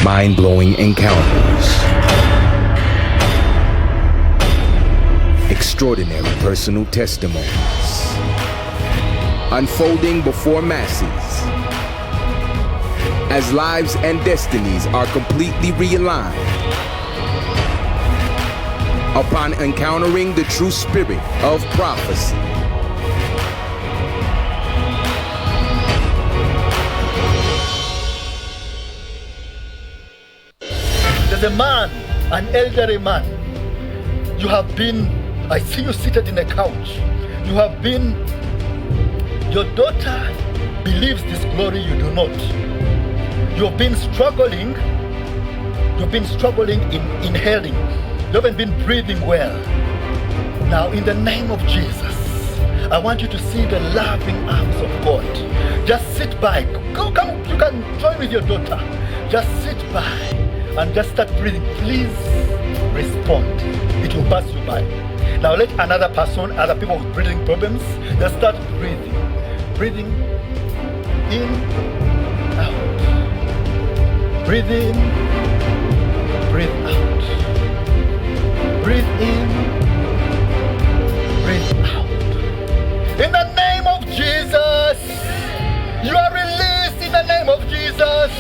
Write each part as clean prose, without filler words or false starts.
mind-blowing encounters, extraordinary personal testimonies, unfolding before masses, as lives and destinies are completely realigned upon encountering the true spirit of prophecy. There's a man, an elderly man. You have been, I see you seated in a couch. You have been, your daughter believes this glory, you do not. You've been struggling in inhaling. You haven't been breathing well. Now, in the name of Jesus, I want you to see the loving arms of God. Just sit by. Come, you can join with your daughter. Just sit by and just start breathing. Please respond. It will pass you by. Now let another person, other people with breathing problems, just start breathing. Breathing in, out. Breathe in, breathe out. Breathe in, breathe out. In the name of Jesus, you are released in the name of Jesus.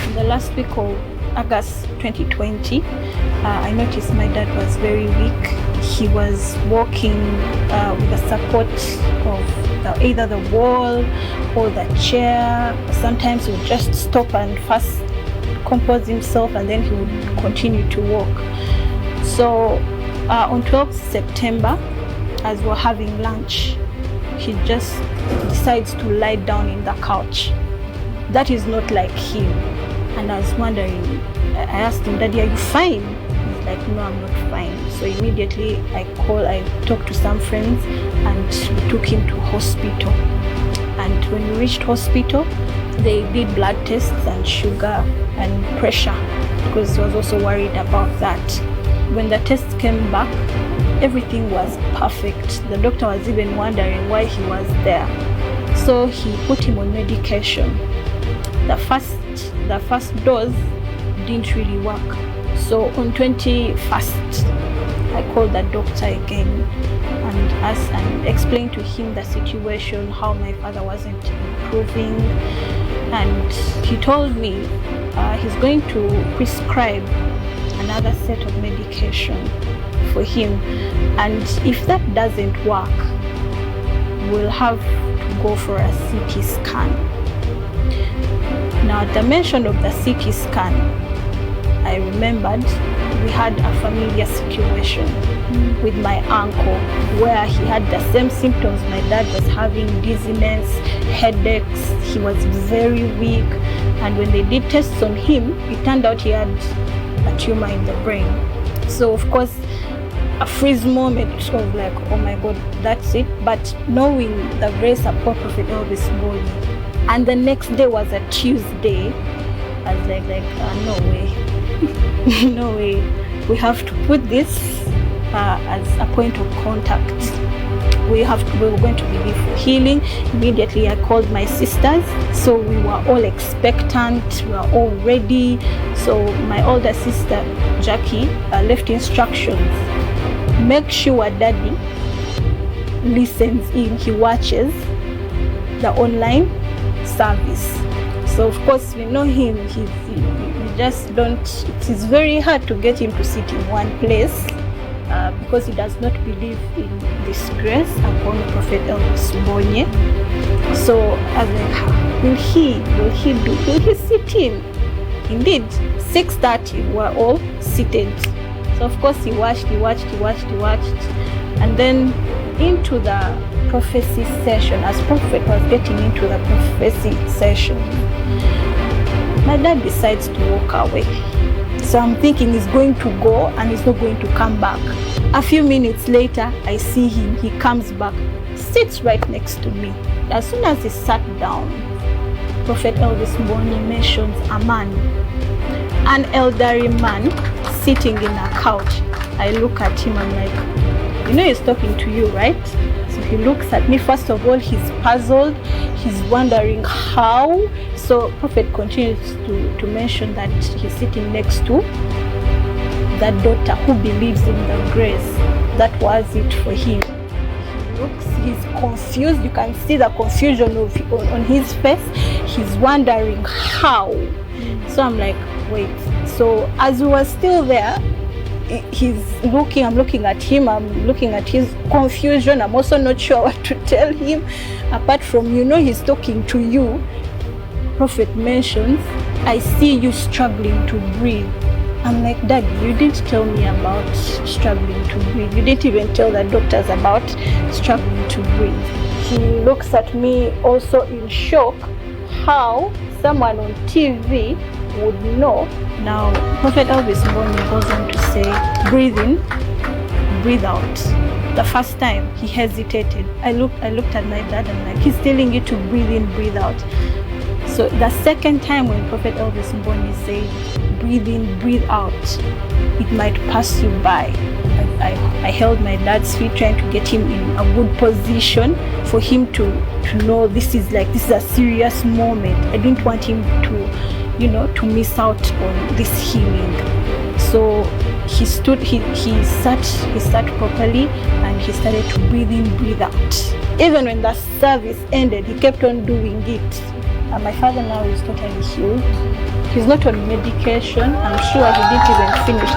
In the last week of August 2020, I noticed my dad was very weak. He was walking with the support of either the wall or the chair. Sometimes he would just stop and first compose himself and then he would continue to walk. So on 12th September, as we're having lunch, he just decides to lie down in the couch. That is not like him. And I was wondering, I asked him, Daddy, are you fine? He's like, no, I'm not fine. So immediately I talked to some friends and we took him to hospital. And when we reached hospital, they did blood tests and sugar and pressure because he was also worried about that. When the tests came back, everything was perfect. The doctor was even wondering why he was there. So he put him on medication. The first dose didn't really work. So on 21st, I called the doctor again and asked and explained to him the situation, how my father wasn't improving. And he told me he's going to prescribe another set of medication for him. And if that doesn't work, we'll have to go for a CT scan. Now, at the mention of the CT scan, I remembered we had a familiar situation with my uncle where he had the same symptoms my dad was having: dizziness, headaches. He was very weak, and when they did tests on him, it turned out he had a tumor in the brain. So of course, a freeze moment of like, oh my God, that's it. But knowing the grace upon Prophet Elvis Mbonyi, and the next day was a Tuesday, I was like no way. No way. We have to put this as a point of contact. We were going to believe for healing. Immediately I called my sisters. So we were all expectant. We were all ready. So my older sister, Jackie, left instructions. Make sure Daddy listens in. He watches the online service. So of course we know him. He just don't. It is very hard to get him to sit in one place because he does not believe in this grace upon Prophet Elvis Mbonyi. So I was like, will he sit in? Indeed, 6:30 we're all seated. So of course he watched, and then into the prophecy session. As Prophet was getting into the prophecy session, my dad decides to walk away. So I'm thinking he's going to go and he's not going to come back. A few minutes later, I see him. He comes back, sits right next to me. As soon as he sat down, Prophet Elvis Mbonyi mentions a man, an elderly man sitting in a couch. I look at him, I'm like, you know he's talking to you, right? So he looks at me. First of all, he's puzzled. He's wondering how. So Prophet continues to mention that he's sitting next to that daughter who believes in the grace. That was it for him. He's confused. You can see the confusion on his face. He's wondering how. So I'm like, wait. So as we were still there, I'm looking at him, I'm looking at his confusion. I'm also not sure what to tell him. Apart from, he's talking to you. Prophet mentions, I see you struggling to breathe. I'm like, Dad, you didn't tell me about struggling to breathe. You didn't even tell the doctors about struggling to breathe. He looks at me also in shock how someone on TV would know. Now, Prophet Elvis Mbonyi goes on to say, breathe in, breathe out. The first time he hesitated. I looked at my dad and like, he's telling you to breathe in, breathe out. So the second time when Prophet Elvis Mbonyi said, breathe in, breathe out, it might pass you by. I held my dad's feet, trying to get him in a good position for him to know this is a serious moment. I didn't want him to miss out on this healing. So he stood, he sat properly, and he started to breathe in, breathe out. Even when the service ended, he kept on doing it. And my father now is totally healed. He's not on medication. I'm sure he didn't even finish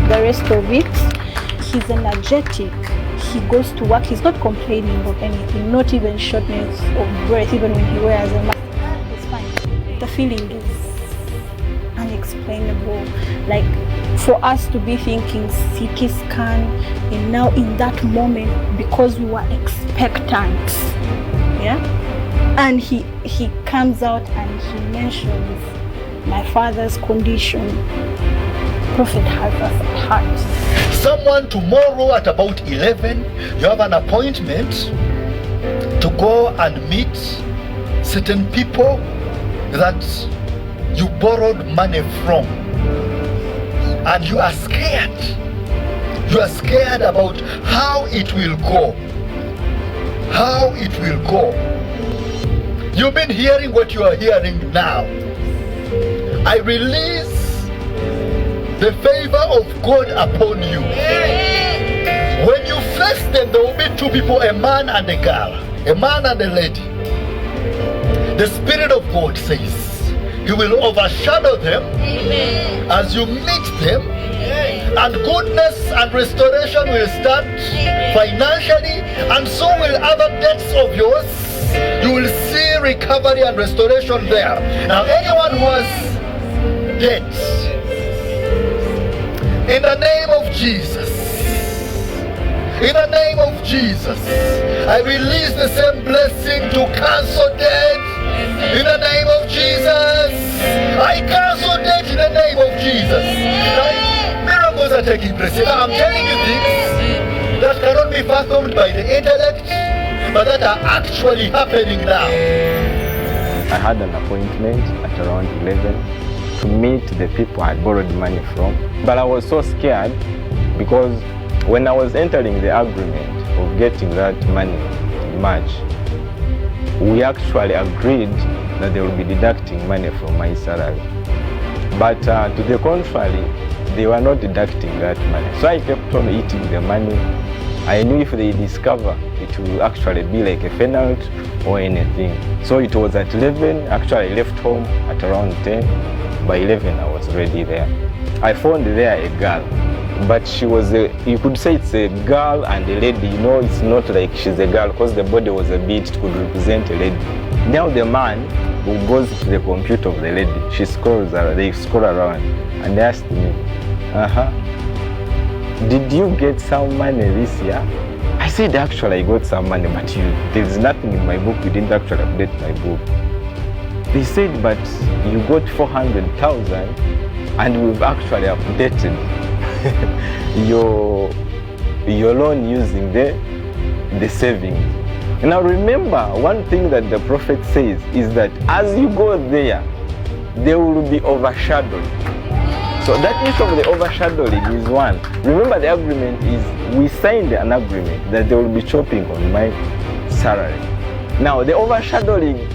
the rest of it. He's energetic. He goes to work. He's not complaining of anything, not even shortness of breath, even when he wears a mask. It's fine. The feeling is unexplainable. Like, for us to be thinking CT scan, and now in that moment, because we were expectant, and he comes out and he mentions my father's condition. Prophet has us at heart. Someone tomorrow at about 11, you have an appointment to go and meet certain people that you borrowed money from, and you are scared. You are scared about how it will go. How it will go. You've been hearing what you are hearing now. I release the favor of God upon you. When you face them, there will be two people, a man and a girl, a man and a lady. The Spirit of God says He will overshadow them as you meet them, and goodness and restoration will start financially, and so will other debts of yours. You will see recovery and restoration there. Now, anyone who has debts, in the name of Jesus, in the name of Jesus, I release the same blessing to cancel debt. In the name of Jesus, I cancel debt in the name of Jesus. Miracles are taking place. I'm telling you things that cannot be fathomed by the intellect, but that are actually happening now. I had an appointment at around 11 to meet the people I borrowed money from. But I was so scared because when I was entering the agreement of getting that money in March, we actually agreed that they will be deducting money from my salary. But to the contrary, they were not deducting that money. So I kept on eating the money. I knew if they discover, it will actually be like a penalty or anything. So it was at 11, actually I left home at around 10. By 11 I was already there. I found there a girl, but she was you could say it's a girl and a lady. It's not like she's a girl because the body was a bit, it could represent a lady. Now the man who goes to the computer of the lady, they scroll around and they asked me, did you get some money this year? I said, actually I got some money, but there's nothing in my book. You didn't actually update my book. They said, but you got 400,000 and we've actually updated your loan using the savings. Now remember, one thing that the prophet says is that as you go there, they will be overshadowed. So that issue of the overshadowing is one. Remember, the agreement is we signed an agreement that they will be chopping on my salary. Now the overshadowing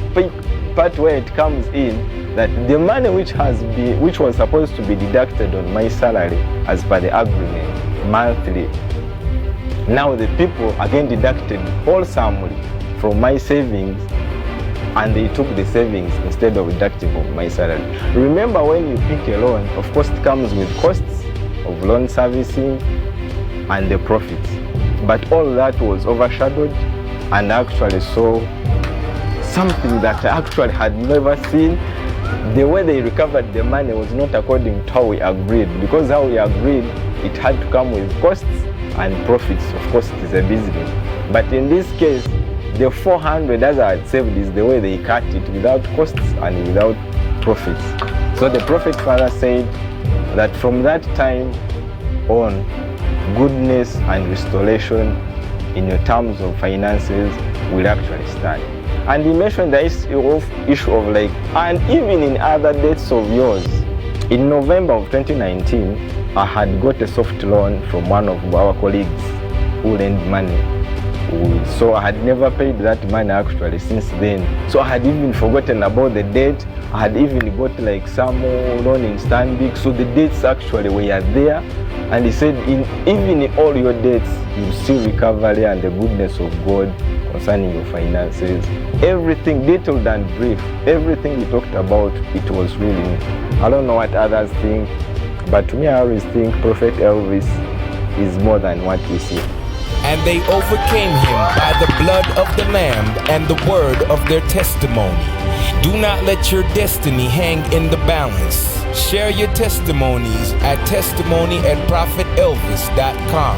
part where it comes in, that the money which was supposed to be deducted on my salary as per the agreement monthly, now the people again deducted wholesomely from my savings, and they took the savings instead of deducting from my salary. Remember, when you pick a loan, of course it comes with costs of loan servicing and the profits, but all that was overshadowed, and I actually saw something that I actually had never seen. The way they recovered the money was not according to how we agreed, because how we agreed, it had to come with costs and profits. Of course, it is a business. But in this case, the 400 as I had saved is the way they cut it, without costs and without profits. So the Prophet Father said that from that time on, goodness and restoration in your terms of finances will actually start. And he mentioned the issue of like, and even in other dates of yours. In November of 2019, I had got a soft loan from one of our colleagues who lent money. So I had never paid that money actually since then. So I had even forgotten about the debt. I had even got like some more loan in Stanbic. So the debts actually were there. And he said, even in all your debts, you still recovery and the goodness of God concerning your finances. Everything detailed and brief, everything we talked about, it was really me. I don't know what others think, but to me I always think Prophet Elvis is more than what we see. And they overcame him by the blood of the Lamb and the word of their testimony. Do not let your destiny hang in the balance. Share your testimonies at testimony@prophetelvis.com.